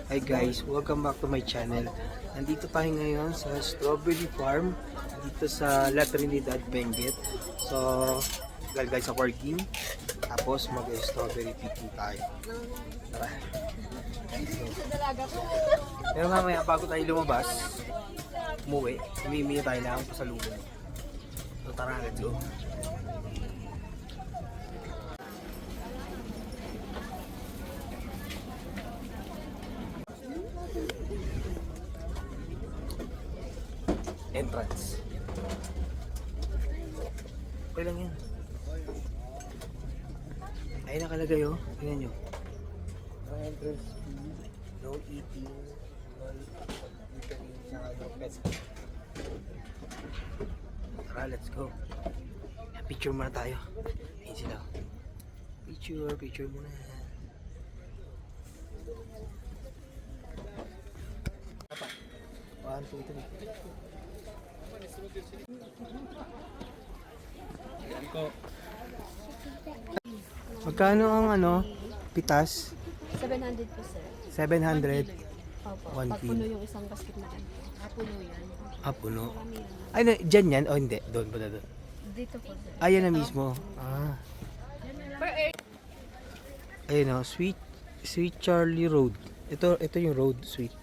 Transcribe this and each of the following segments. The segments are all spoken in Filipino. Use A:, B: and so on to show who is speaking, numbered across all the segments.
A: Hi guys, welcome back to my channel. Nandito tayo ngayon sa strawberry farm dito sa La Trinidad, Benguet. So, galgay sa working. Tapos mag-strawberry picking tayo. Tara. Pero mamaya bago tayo lumabas, umuwi, humimili tayo ng pasalubong. So tara, let's go. Entrance. Okay lang yan. Ayun nakalagay oh. Tingnan nyo. Entrance fee, no eating, no littering, saka no pets. Tara, let's go. Picture muna tayo. Ayun sila. Picture muna. One, two, three. Magkano ang pitas?
B: 700 po sir.
A: 700.
B: Opo.
A: 1
B: Pag
A: kilo.
B: puno yung isang basket na ano. Puno yan.
A: Puno.
B: Marami yan.
A: Ay, dyan yan? O hindi? Doon ba doon?
B: Dito po sir.
A: Ayan na mismo. Ayun o, Sweet Charlie Road. Ito yung road, Sweet.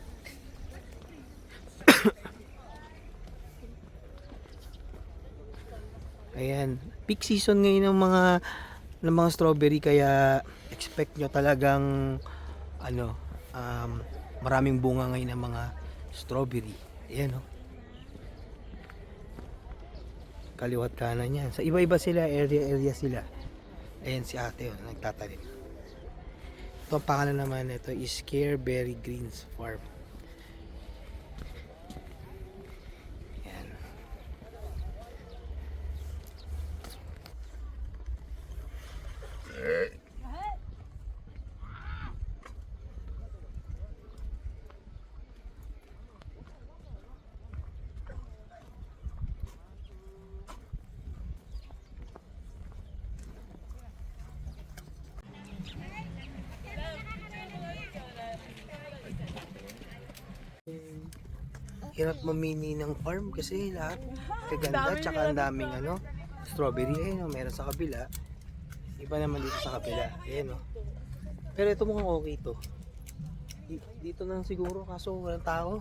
A: Ayan. Peak season ngayon ng mga strawberry, kaya expect nyo talagang maraming bunga ngayon ng mga strawberry. Ayan o. Kaliwat kanan yan. Sa iba-iba sila, area sila. Ayan si ate o, nagtatanim. Ito ang pangalan naman ito is Careberry Greens Farm. Ayan. Hirap mamini ng farm kasi lahat kaganda, tsaka ang daming strawberry. Ayun, meron sa kabila, iba naman dito sa kabila. Ayun, pero ito mukhang okay to. Dito lang siguro, kaso walang tao.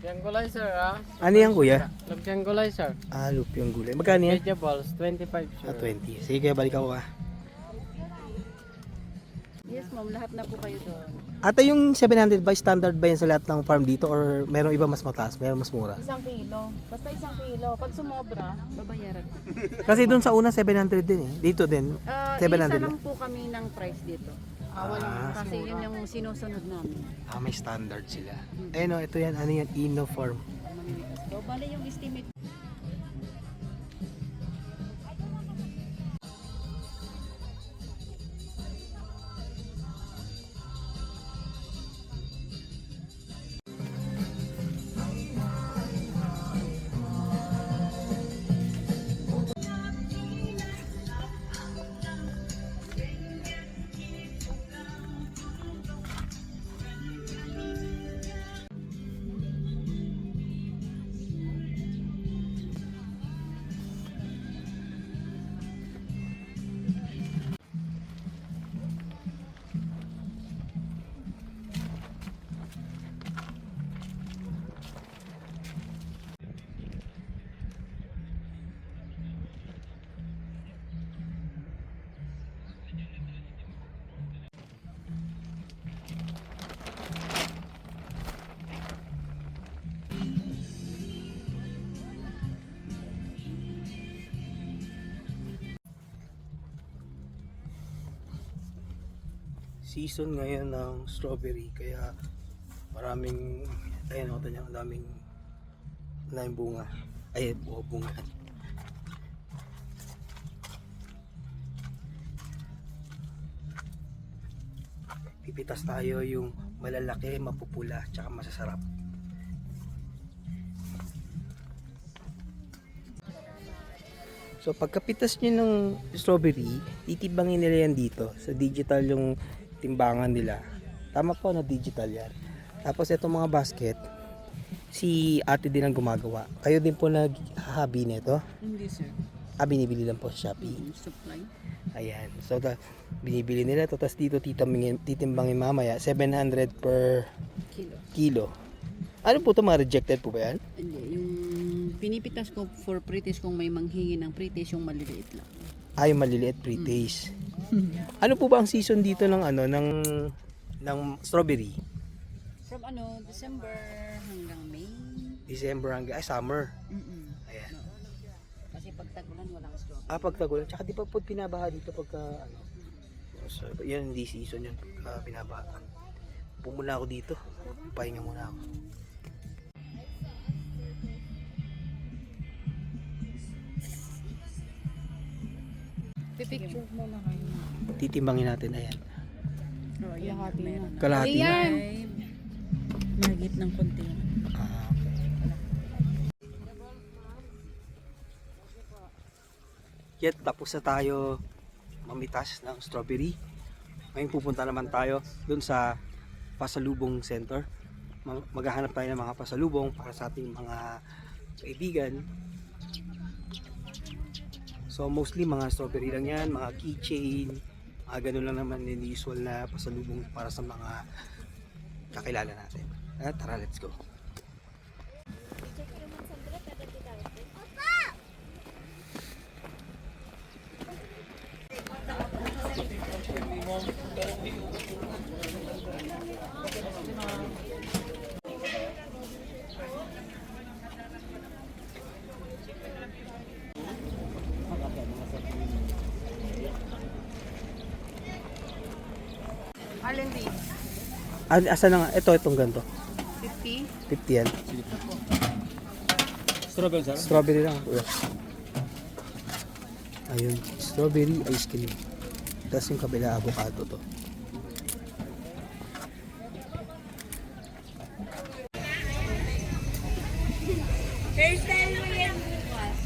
C: Lumpiang gulay sir ha?
A: Ano yan kuya?
C: Lumpiang gulay sir.
A: Lumpiang gulay. Magkano yan?
C: Vegetables, 25 sir.
A: 20. Sige, balik ako
B: Yes ma'am, lahat na po kayo doon.
A: Ate, yung 700 ba standard ba yan sa lahat ng farm dito, or meron iba mas mataas, meron mas mura?
B: 1 kilo. Basta 1 kilo. Pag sumobra, babayaran.
A: Kasi doon sa una 700 din eh. Dito din. 700
B: Isa
A: lang.
B: lang po kami ng price dito. Kasi yun yung sinusunod namin.
A: May standard sila. Ayun ito yan. Ano yan? Ino Farm.
B: So, bali yung estimate.
A: Season ngayon ng strawberry, kaya maraming, ayun ang daming bunga. Ay, bunga. Pipitas tayo yung malalaki, mapupula, tsaka masasarap. So pagkapitas nyo ng strawberry, titibangin nila yan dito. Sa digital yung timbangan nila. Tama po na digital yan. Tapos itong mga basket, si ate din ang gumagawa. Kayo din po naghahabi nito?
B: Hindi sir.
A: Binibili lang po sa Shopee.
B: Supply.
A: Ayan. So binibili nila to. Tapos dito titimbangin mamaya. 700 per kilo. Ano po ito? Mga rejected po ba yan?
B: Hindi. Yung pinipitas ko for pre-taste kung may manghingi ng pre-taste yung maliliit lang.
A: Yung maliliit pre-taste. Ano po ba ang season dito ng ng strawberry?
B: From December hanggang May.
A: December hanggang summer. Ayan.
B: Kasi pag tagulan walang strawberry.
A: Pag tagulan. Tsaka di pa po pinabaha dito pagka So, yan hindi season yun pagka pinabaha. Pumuna ako dito. Pahinga muna ako.
B: Pipicture muna kayo.
A: Titimbangin natin. Ayan.
B: Lahati na.
A: Kalahati na.
B: Nagit ng konti.
A: Yet tapos na tayo mamitas ng strawberry. Ngayon pupunta naman tayo dun sa pasalubong center. Maghahanap tayo ng mga pasalubong para sa ating mga kaibigan. So mostly mga strawberry lang yan, mga keychain, mga ganun lang naman yung usual na pasalubong para sa mga kakilala natin. Tara, let's go.
B: Alin di?
A: Asa na nga? Itong ganito.
B: 50?
A: 50 yan.
C: Strawberry, sir?
A: Strawberry lang. Ayun. Strawberry ice cream. Tapos yung kabila avocado to.
D: Hairstyle mo yan bukas.